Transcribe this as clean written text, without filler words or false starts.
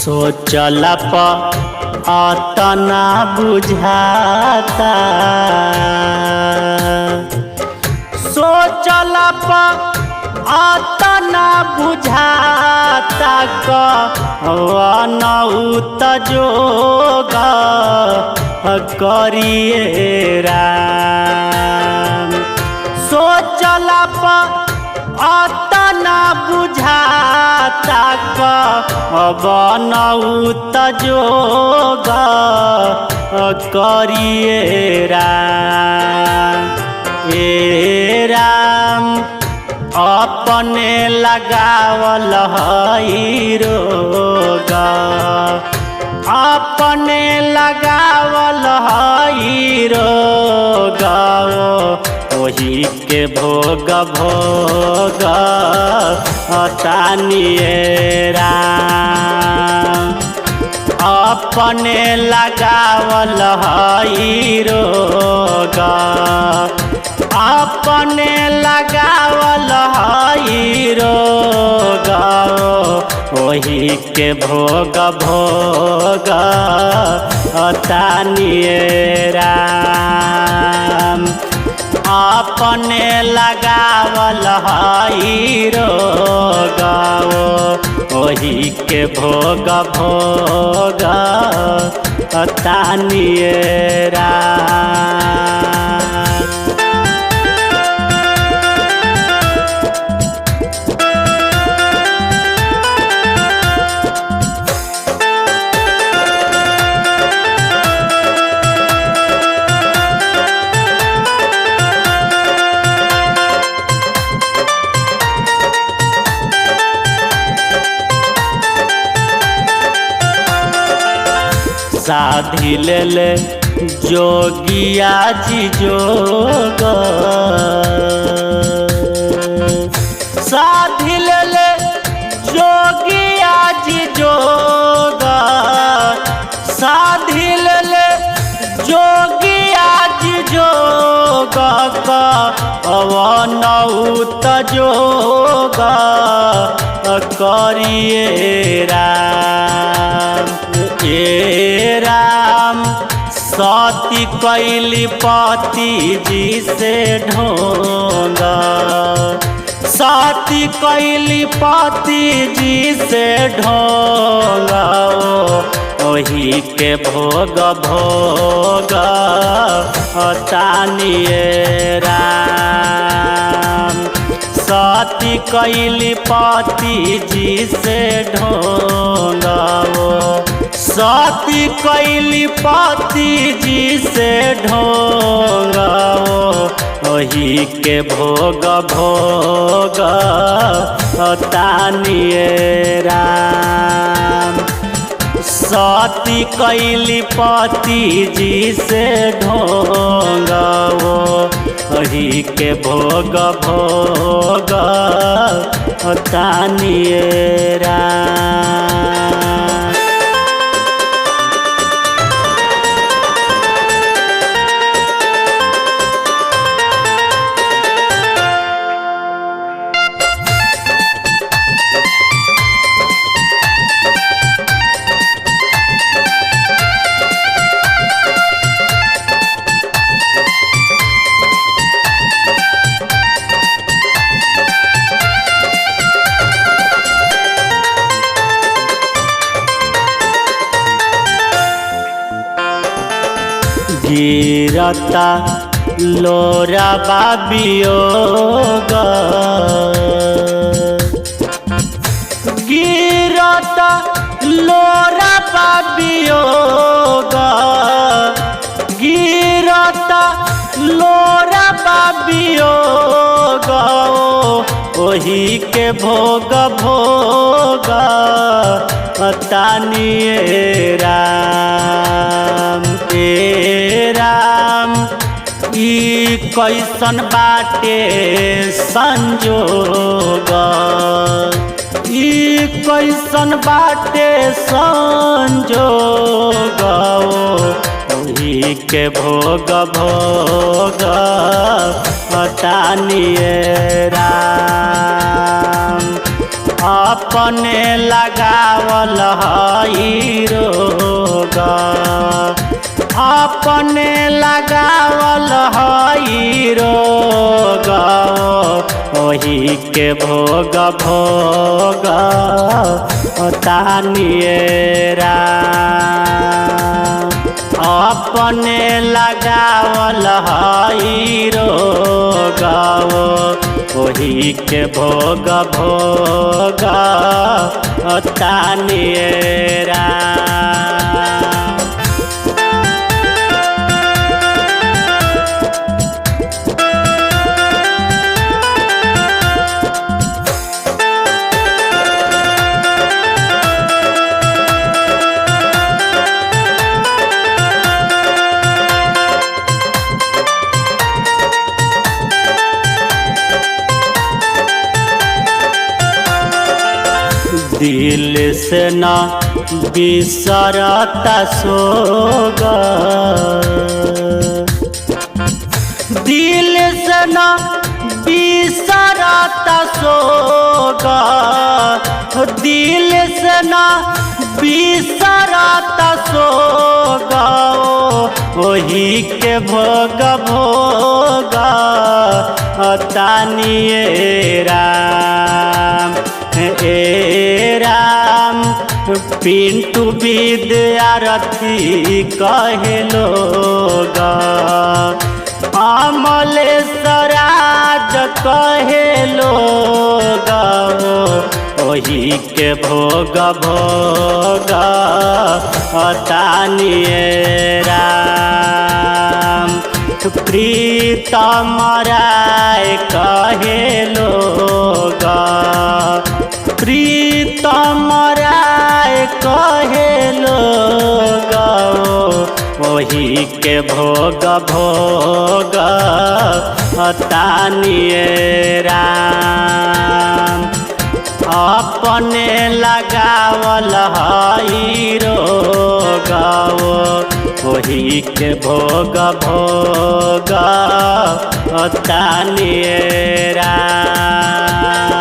सोचला अतना बुझाता, सोचला अतना बुझाता कौत जोग करिए राम। सोचला अतना बुझाता कौत जोग करिए राम। ए राम अपने लगावल हई रोग, अपने लगावल हई रोग, वही के भोग भोग तानिए राम। अपने लगावल हई रोग, अपने लगावल हई रोग, वही के भोग भोग तानिए राम। अपने लगावल हई रोग, वही के भोग भोग तानिए राम। साधी ले जोगिया जी जोग, साधी ले जोगिया जी जोग, साधी ले जोगिया जी जोग, कौत जोग करिए राम। ए राम सती कैली पति जी से ढोंग, सती कैली पति जी से ढोंग, वही के भोग भोग तानिए राम। सती कैली पति जी से ढोंग, सती कैली पति जी से ढोंग, वही के भोग भोग तानिए राम। सती कैली पति जी से ढोंग, वही के भोग भोग तानिए राम। गिरता लोरा बाबियोग, गिरता लोरा बाबियोग, गिरता लोरा बाबियोग, वही के भोग भोग तानिए राम। ए राम ई कैसन बाटे संजोग, ई कैसन बाटे संजोग, वही के भोग भोग तानिए राम। अपने लगावल हई रोग, अपने लगावल हई रोग, ओही के भोग भोग तानिए राम। अपने लगावल हई रोग, ओही के भोग भोग तानिए राम। दिल से न बिसरता सोग, दिल से न बिसरता सोग, दिल से न बिसरता सोग, ओही के भोग भोग तानिए राम। ए राम पिंटू विद्यार्थी कहे लोग, अमलेश्वराज कहे लोग, ओही के भोग भोग तानिए राम। प्रीतम राय कहे लोग, प्रीतम राय कहे लोग, ओही के भोग भोग तानिए राम। अपने लगावल हई रोग, ओही के भोग भोग तानिए राम।